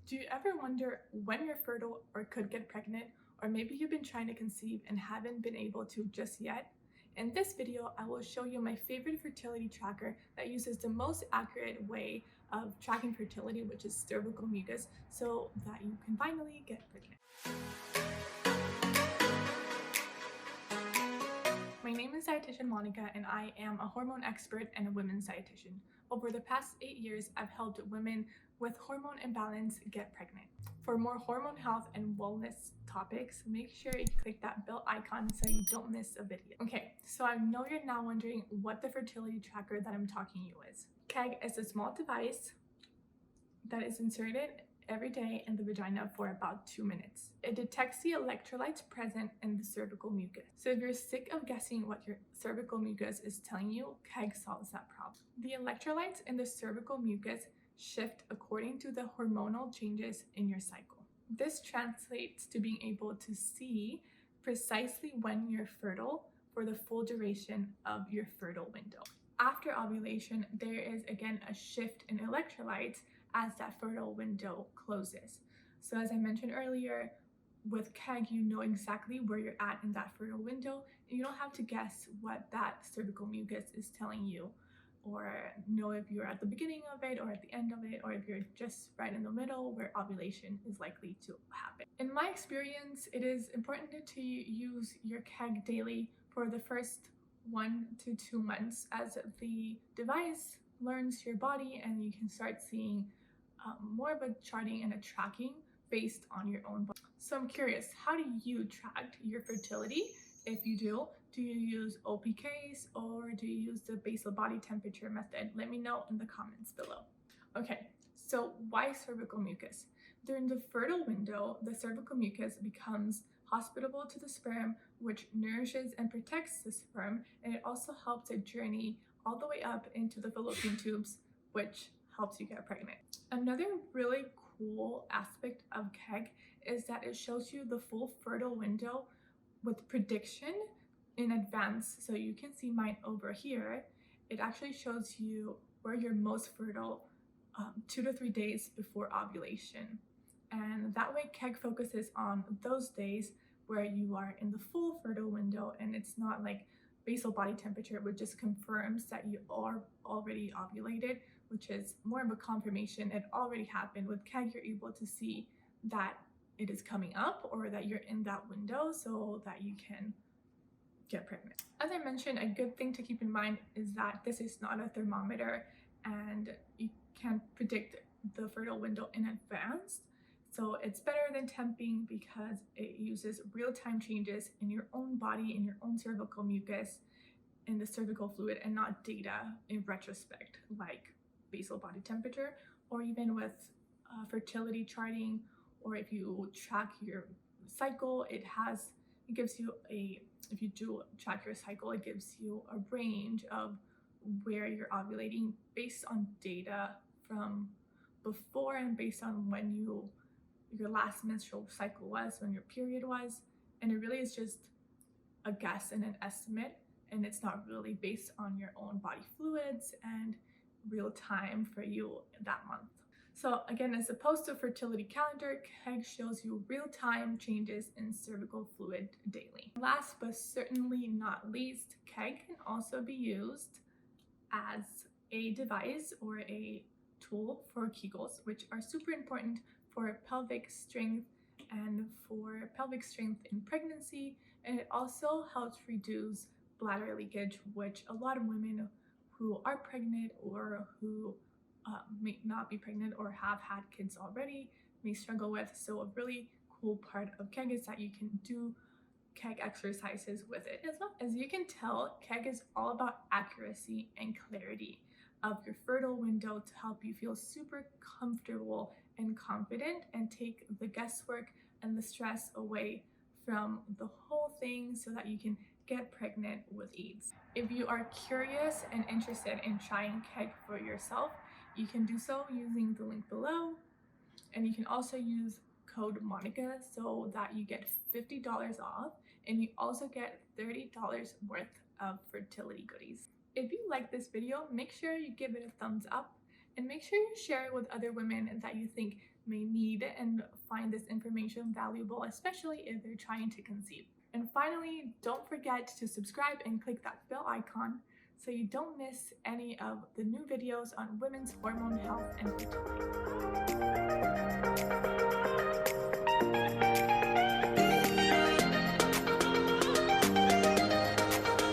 Do you ever wonder when you're fertile or could get pregnant, or maybe you've been trying to conceive and haven't been able to just yet? In this video, I will show you my favorite fertility tracker that uses the most accurate way of tracking fertility, which is cervical mucus, so that you can finally get pregnant. My name is dietitian Monica, and I am a hormone expert and a women's dietitian. Over the past 8 years, I've helped women with hormone imbalance get pregnant. For more hormone health and wellness topics, make sure you click that bell icon so you don't miss a video. Okay, so I know you're now wondering what the fertility tracker that I'm talking to you is. Kegg is a small device that is inserted every day in the vagina for about 2 minutes. It detects the electrolytes present in the cervical mucus. So if you're sick of guessing what your cervical mucus is telling you, Kegg solves that problem. The electrolytes in the cervical mucus shift according to the hormonal changes in your cycle. This translates to being able to see precisely when you're fertile for the full duration of your fertile window. After ovulation, there is again a shift in electrolytes as that fertile window closes. So as I mentioned earlier, with Kegg, you know exactly where you're at in that fertile window, and you don't have to guess what that cervical mucus is telling you, or know if you're at the beginning of it or at the end of it, or if you're just right in the middle where ovulation is likely to happen. In my experience, it is important to use your Kegg daily for the first 1 to 2 months as the device learns your body and you can start seeing more of a charting and a tracking based on your own body. So I'm curious, how do you track your fertility? If you do you use OPKs or do you use the basal body temperature method? Let me know in the comments below. Okay, so why cervical mucus? During the fertile window, the cervical mucus becomes hospitable to the sperm, which nourishes and protects the sperm, and it also helps it journey all the way up into the fallopian tubes, which helps you get pregnant. Another really cool aspect of Kegg is that it shows you the full fertile window with prediction in advance. So you can see mine over here. It actually shows you where you're most fertile 2 to 3 days before ovulation. And that way Kegg focuses on those days where you are in the full fertile window, and it's not like basal body temperature, which just confirms that you are already ovulated, which is more of a confirmation it already happened. With Kegg, you're able to see that it is coming up or that you're in that window so that you can get pregnant. As I mentioned, a good thing to keep in mind is that this is not a thermometer and you can't predict the fertile window in advance. So it's better than temping because it uses real-time changes in your own body, in your own cervical mucus, in the cervical fluid, and not data in retrospect like basal body temperature, or even with fertility charting, or if you track your cycle, it gives you if you do track your cycle, it gives you a range of where you're ovulating based on data from before and based on when your last menstrual cycle was, when your period was. And it really is just a guess and an estimate, and it's not really based on your own body fluids and real time for you that month. So again, as opposed to fertility calendar, Kegg shows you real-time changes in cervical fluid daily. Last but certainly not least, Kegg can also be used as a device or a tool for Kegels, which are super important for pelvic strength and for pelvic strength in pregnancy. And it also helps reduce bladder leakage, which a lot of women who are pregnant or who may not be pregnant or have had kids already may struggle with. So a really cool part of Kegg is that you can do Kegg exercises with it as well. As you can tell, Kegg is all about accuracy and clarity of your fertile window to help you feel super comfortable and confident and take the guesswork and the stress away from the whole thing so that you can get pregnant with ease. If you are curious and interested in trying Kegg for yourself, you can do so using the link below, and you can also use code Monica so that you get $50 off, and you also get $30 worth of fertility goodies. If you like this video, make sure you give it a thumbs up and make sure you share it with other women that you think may need and find this information valuable, especially if they're trying to conceive. And finally, don't forget to subscribe and click that bell icon so you don't miss any of the new videos on women's hormone health and fertility.